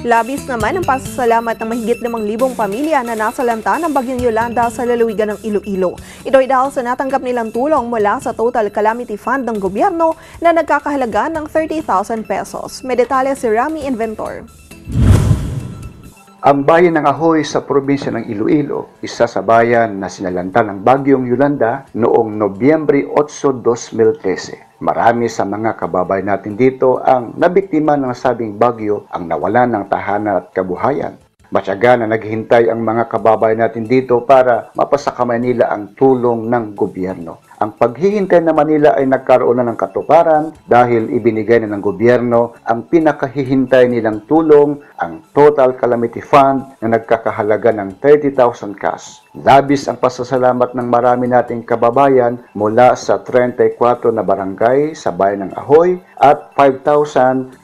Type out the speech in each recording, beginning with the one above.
Labis naman ang pasasalamat ng mahigit 5,000 pamilya na nasalanta ng Bagyong Yolanda sa lalawigan ng Iloilo. Ito ay dahil sa natanggap nilang tulong mula sa Total Calamity Fund ng gobyerno na nagkakahalaga ng 30,000 pesos. May detalye si Rami Inventor. Ang bayan ng Ahoy sa probinsya ng Iloilo, isa sa bayan na sinalanta ng Bagyong Yolanda noong Nobyembre 8, 2013. Marami sa mga kababayan natin dito ang nabiktima ng nasabing bagyo ang nawalan ng tahanan at kabuhayan. Matyaga na naghihintay ang mga kababayan natin dito para mapasakamay nila ang tulong ng gobyerno. Ang paghihintay naman nila ay nagkaroon na ng katuparan dahil ibinigay na ng gobyerno ang pinakahihintay nilang tulong, ang Total Calamity Fund na nagkakahalaga ng 30,000 cash. Labis ang pasasalamat ng marami nating kababayan mula sa 34 na barangay sa bayan ng Ahoy at 5,462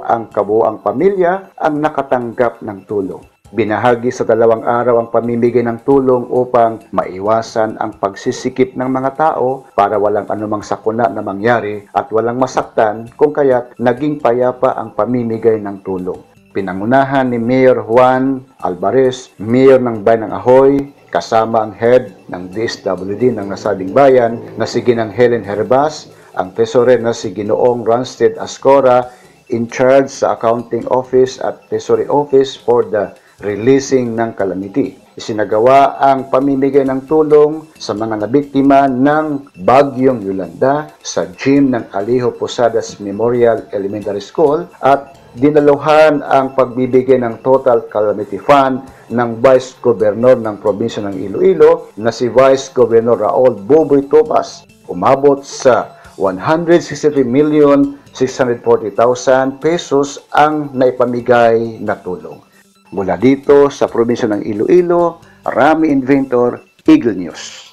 ang kabuuang pamilya ang nakatanggap ng tulong. Binahagi sa 2 araw ang pamimigay ng tulong upang maiwasan ang pagsisikip ng mga tao para walang anumang sakuna na mangyari at walang masaktan kung kaya't naging payapa ang pamimigay ng tulong. Pinangunahan ni Mayor Juan Alvarez, Mayor ng Bayan ng Ahoy, kasama ang head ng DSWD ng nasabing bayan na si Ginang Helen Herbas, ang treasurer na si Ginoong Ronstead Ascora, in charge sa Accounting Office at Treasury Office for the releasing ng calamity. Isinagawa ang pamimigay ng tulong sa mga nabiktima ng Bagyong Yolanda sa gym ng Alijo Posadas Memorial Elementary School at dinaluhan ang pagbibigay ng Total Calamity Fund ng Vice Governor ng probinsya ng Iloilo na si Vice Governor Raul Boboy Topas. Umabot sa 163,640,000 pesos ang naipamigay na tulong. Mula dito sa probinsya ng Iloilo, Rami Inventor, Eagle News.